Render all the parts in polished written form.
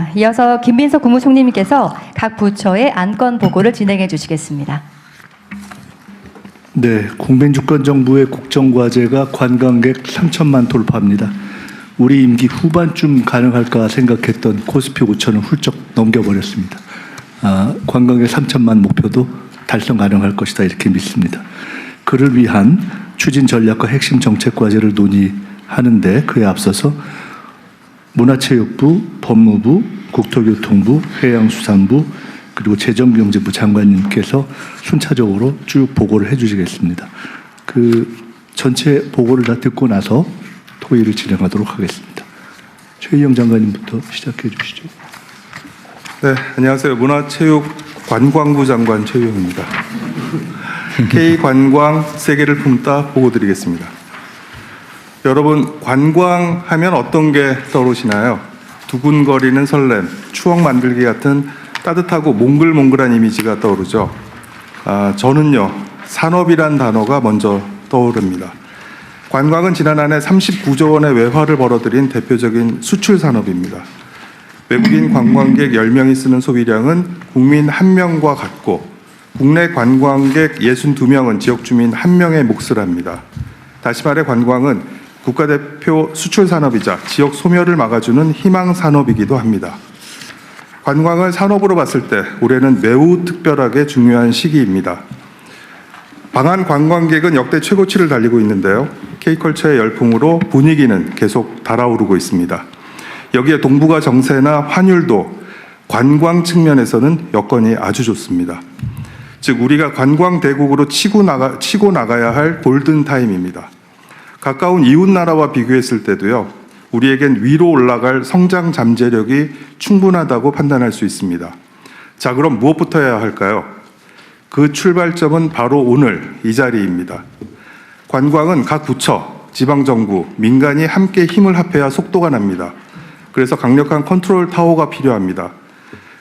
자, 이어서 김민석 국무총리님께서 각 부처의 안건 보고를 진행해 주시겠습니다. 네, 국민주권정부의 국정과제가 관광객 3천만 돌파합니다. 우리 임기 후반쯤 가능할까 생각했던 코스피 5천을 훌쩍 넘겨버렸습니다. 관광객 3천만 목표도 달성 가능할 것이다 이렇게 믿습니다. 그를 위한 추진 전략과 핵심 정책 과제를 논의하는데 그에 앞서서 문화체육부, 법무부, 국토교통부, 해양수산부 그리고 재정경제부 장관님께서 순차적으로 쭉 보고를 해주시겠습니다. 그 전체 보고를 다 듣고 나서 토의를 진행하도록 하겠습니다. 최희영 장관님부터 시작해 주시죠. 네, 안녕하세요. 문화체육관광부 장관 최희영입니다. K관광 세계를 품다 보고드리겠습니다. 여러분, 관광하면 어떤 게 떠오르시나요? 두근거리는 설렘, 추억 만들기 같은 따뜻하고 몽글몽글한 이미지가 떠오르죠. 저는요, 산업이란 단어가 먼저 떠오릅니다. 관광은 지난 한 해 39조 원의 외화를 벌어들인 대표적인 수출 산업입니다. 외국인 관광객 10명이 쓰는 소비량은 국민 1명과 같고 국내 관광객 62명은 지역 주민 1명의 몫을 합니다. 다시 말해 관광은 국가대표 수출 산업이자 지역 소멸을 막아주는 희망 산업이기도 합니다. 관광을 산업으로 봤을 때 올해는 매우 특별하게 중요한 시기입니다. 방한 관광객은 역대 최고치를 달리고 있는데요. K컬처의 열풍으로 분위기는 계속 달아오르고 있습니다. 여기에 동북아 정세나 환율도 관광 측면에서는 여건이 아주 좋습니다. 즉 우리가 관광 대국으로 치고 나가야 할 골든타임입니다. 가까운 이웃 나라와 비교했을 때도요. 우리에겐 위로 올라갈 성장 잠재력이 충분하다고 판단할 수 있습니다. 자, 그럼 무엇부터 해야 할까요? 그 출발점은 바로 오늘 이 자리입니다. 관광은 각 부처, 지방정부, 민간이 함께 힘을 합해야 속도가 납니다. 그래서 강력한 컨트롤 타워가 필요합니다.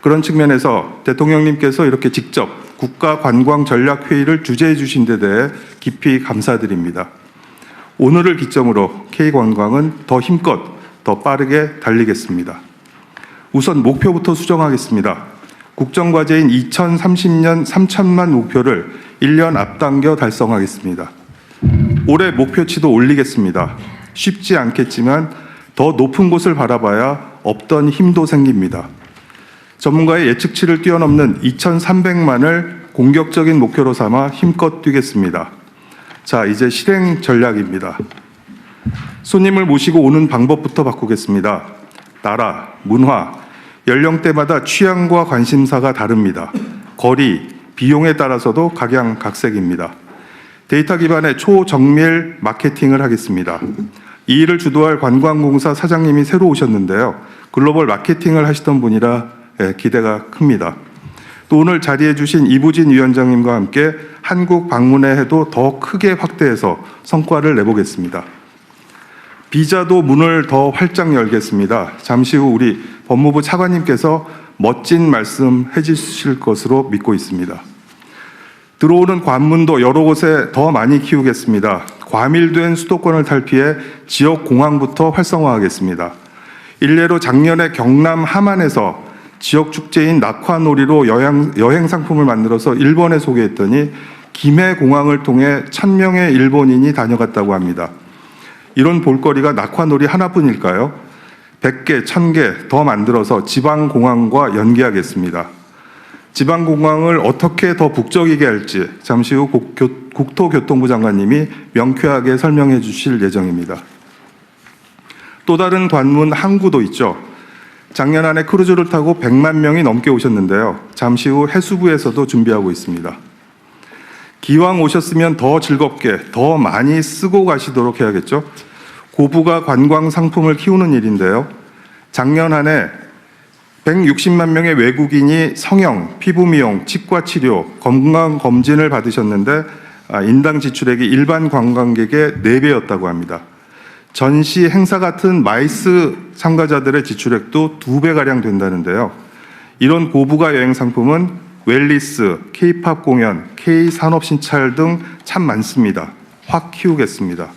그런 측면에서 대통령님께서 이렇게 직접 국가관광전략회의를 주재해 주신 데 대해 깊이 감사드립니다. 오늘을 기점으로 K관광은 더 힘껏, 더 빠르게 달리겠습니다. 우선 목표부터 수정하겠습니다. 국정과제인 2030년 3천만 목표를 1년 앞당겨 달성하겠습니다. 올해 목표치도 올리겠습니다. 쉽지 않겠지만 더 높은 곳을 바라봐야 없던 힘도 생깁니다. 전문가의 예측치를 뛰어넘는 2,300만을 공격적인 목표로 삼아 힘껏 뛰겠습니다. 자, 이제 실행 전략입니다. 손님을 모시고 오는 방법부터 바꾸겠습니다. 나라, 문화, 연령대마다 취향과 관심사가 다릅니다. 거리, 비용에 따라서도 각양각색입니다. 데이터 기반의 초정밀 마케팅을 하겠습니다. 이 일을 주도할 관광공사 사장님이 새로 오셨는데요. 글로벌 마케팅을 하시던 분이라 기대가 큽니다. 또 오늘 자리해 주신 이부진 위원장님과 함께 한국 방문의 해도 더 크게 확대해서 성과를 내보겠습니다. 비자도 문을 더 활짝 열겠습니다. 잠시 후 우리 법무부 차관님께서 멋진 말씀 해주실 것으로 믿고 있습니다. 들어오는 관문도 여러 곳에 더 많이 키우겠습니다. 과밀된 수도권을 탈피해 지역 공항부터 활성화하겠습니다. 일례로 작년에 경남 함안에서 지역 축제인 낙화놀이로 여행 상품을 만들어서 일본에 소개했더니 김해 공항을 통해 1,000명의 일본인이 다녀갔다고 합니다. 이런 볼거리가 낙화놀이 하나뿐일까요? 100개, 1000개 더 만들어서 지방공항과 연계하겠습니다. 지방공항을 어떻게 더 북적이게 할지 잠시 후 국토교통부 장관님이 명쾌하게 설명해 주실 예정입니다. 또 다른 관문 항구도 있죠. 작년 안에 크루즈를 타고 100만 명이 넘게 오셨는데요. 잠시 후 해수부에서도 준비하고 있습니다. 기왕 오셨으면 더 즐겁게, 더 많이 쓰고 가시도록 해야겠죠. 고부가 관광 상품을 키우는 일인데요. 작년 한 해 160만 명의 외국인이 성형, 피부 미용, 치과 치료, 건강검진을 받으셨는데 인당 지출액이 일반 관광객의 4배였다고 합니다. 전시 행사 같은 마이스 참가자들의 지출액도 2배가량 된다는데요. 이런 고부가 여행 상품은 웰리스, K-팝 공연, K-산업신찰 등 참 많습니다. 확 키우겠습니다.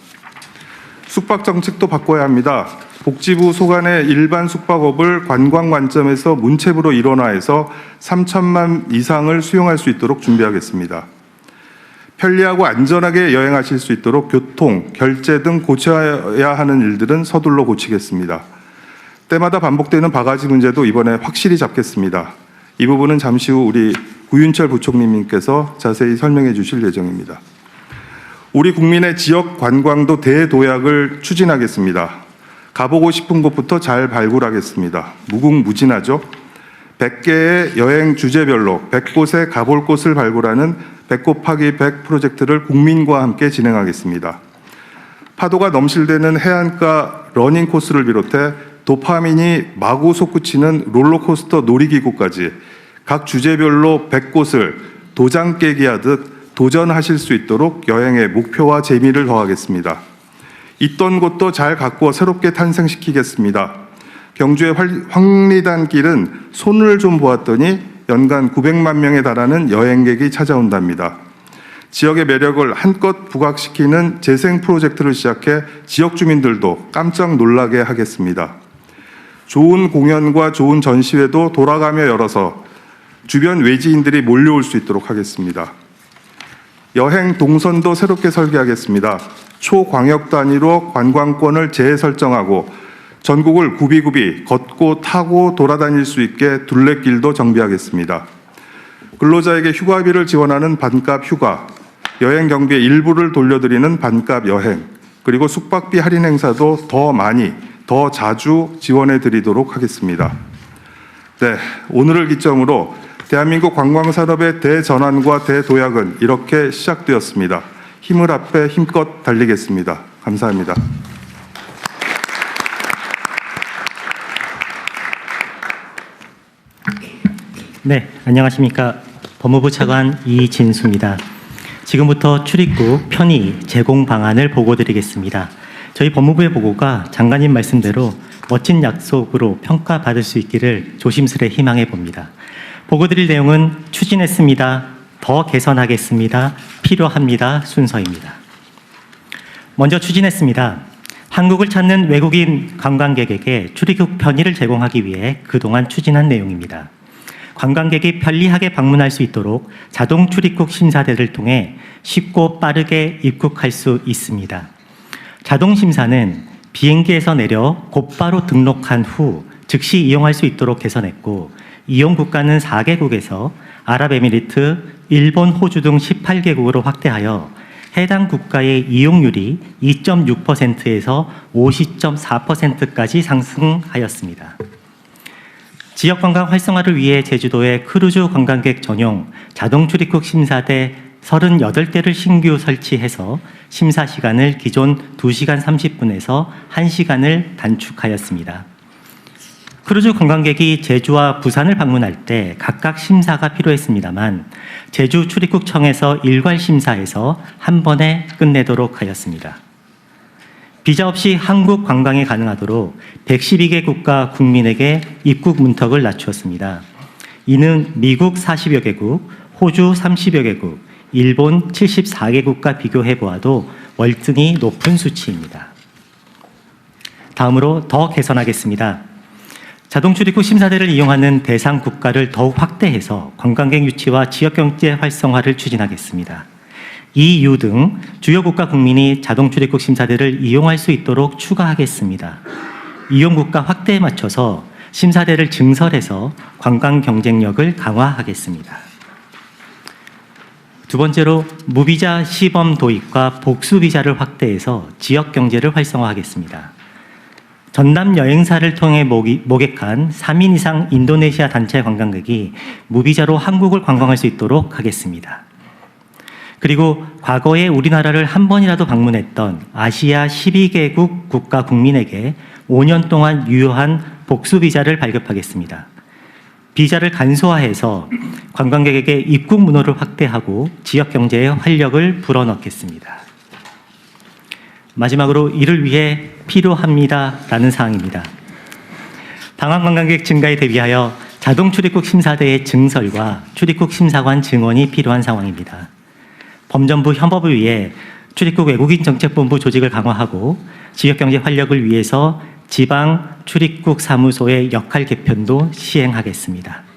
숙박 정책도 바꿔야 합니다. 복지부 소관의 일반 숙박업을 관광 관점에서 문체부로 일원화해서 3천만 이상을 수용할 수 있도록 준비하겠습니다. 편리하고 안전하게 여행하실 수 있도록 교통, 결제 등 고쳐야 하는 일들은 서둘러 고치겠습니다. 때마다 반복되는 바가지 문제도 이번에 확실히 잡겠습니다. 이 부분은 잠시 후 우리 구윤철 부총리님께서 자세히 설명해 주실 예정입니다. 우리 국민의 지역 관광도 대도약을 추진하겠습니다. 가보고 싶은 곳부터 잘 발굴하겠습니다. 무궁무진하죠? 100개의 여행 주제별로 100곳의 가볼 곳을 발굴하는 100 곱하기 100 프로젝트를 국민과 함께 진행하겠습니다. 파도가 넘실대는 해안가 러닝 코스를 비롯해 도파민이 마구 솟구치는 롤러코스터 놀이기구까지 각 주제별로 100곳을 도장 깨기 하듯 도전하실 수 있도록 여행의 목표와 재미를 더하겠습니다. 있던 곳도 잘 가꾸어 새롭게 탄생시키겠습니다. 경주의 황리단 길은 손을 좀 보았더니 연간 900만 명에 달하는 여행객이 찾아온답니다. 지역의 매력을 한껏 부각시키는 재생 프로젝트를 시작해 지역 주민들도 깜짝 놀라게 하겠습니다. 좋은 공연과 좋은 전시회도 돌아가며 열어서 주변 외지인들이 몰려올 수 있도록 하겠습니다. 여행 동선도 새롭게 설계하겠습니다. 초광역 단위로 관광권을 재설정하고 전국을 굽이굽이 걷고 타고 돌아다닐 수 있게 둘레길도 정비하겠습니다. 근로자에게 휴가비를 지원하는 반값 휴가, 여행 경비의 일부를 돌려드리는 반값 여행, 그리고 숙박비 할인 행사도 더 많이, 더 자주 지원해 드리도록 하겠습니다. 네, 오늘을 기점으로 대한민국 관광산업의 대전환과 대도약은 이렇게 시작되었습니다. 힘을 합해 힘껏 달리겠습니다. 감사합니다. 네, 안녕하십니까. 법무부 차관 이진수입니다. 지금부터 출입국 편의 제공 방안을 보고드리겠습니다. 저희 법무부의 보고가 장관님 말씀대로 멋진 약속으로 평가받을 수 있기를 조심스레 희망해 봅니다. 보고드릴 내용은 추진했습니다. 더 개선하겠습니다. 필요합니다. 순서입니다. 먼저 추진했습니다. 한국을 찾는 외국인 관광객에게 출입국 편의를 제공하기 위해 그동안 추진한 내용입니다. 관광객이 편리하게 방문할 수 있도록 자동 출입국 심사대를 통해 쉽고 빠르게 입국할 수 있습니다. 자동 심사는 비행기에서 내려 곧바로 등록한 후 즉시 이용할 수 있도록 개선했고, 이용 국가는 4개국에서 아랍에미리트, 일본, 호주 등 18개국으로 확대하여 해당 국가의 이용률이 2.6%에서 50.4%까지 상승하였습니다. 지역관광 활성화를 위해 제주도에 크루즈 관광객 전용 자동 출입국 심사대 38대를 신규 설치해서 심사 시간을 기존 2시간 30분에서 1시간을 단축하였습니다. 크루즈 관광객이 제주와 부산을 방문할 때 각각 심사가 필요했습니다만 제주 출입국청에서 일괄 심사해서 한 번에 끝내도록 하였습니다. 비자 없이 한국 관광이 가능하도록 112개 국가 국민에게 입국 문턱을 낮추었습니다. 이는 미국 40여 개국, 호주 30여 개국, 일본 74개국과 비교해 보아도 월등히 높은 수치입니다. 다음으로 더 개선하겠습니다. 자동 출입국 심사대를 이용하는 대상 국가를 더욱 확대해서 관광객 유치와 지역경제 활성화를 추진하겠습니다. EU 등 주요 국가 국민이 자동 출입국 심사대를 이용할 수 있도록 추가하겠습니다. 이용 국가 확대에 맞춰서 심사대를 증설해서 관광 경쟁력을 강화하겠습니다. 두 번째로 무비자 시범 도입과 복수 비자를 확대해서 지역 경제를 활성화하겠습니다. 전남 여행사를 통해 모객한 3인 이상 인도네시아 단체 관광객이 무비자로 한국을 관광할 수 있도록 하겠습니다. 그리고 과거에 우리나라를 한 번이라도 방문했던 아시아 12개국 국가 국민에게 5년 동안 유효한 복수 비자를 발급하겠습니다. 비자를 간소화해서 관광객에게 입국 문호를 확대하고 지역 경제에 활력을 불어넣겠습니다. 마지막으로 이를 위해 필요합니다라는 사항입니다. 방한 관광객 증가에 대비하여 자동 출입국 심사대의 증설과 출입국 심사관 증원이 필요한 상황입니다. 범정부 협업을 위해 출입국 외국인 정책본부 조직을 강화하고 지역경제 활력을 위해서 지방 출입국 사무소의 역할 개편도 시행하겠습니다.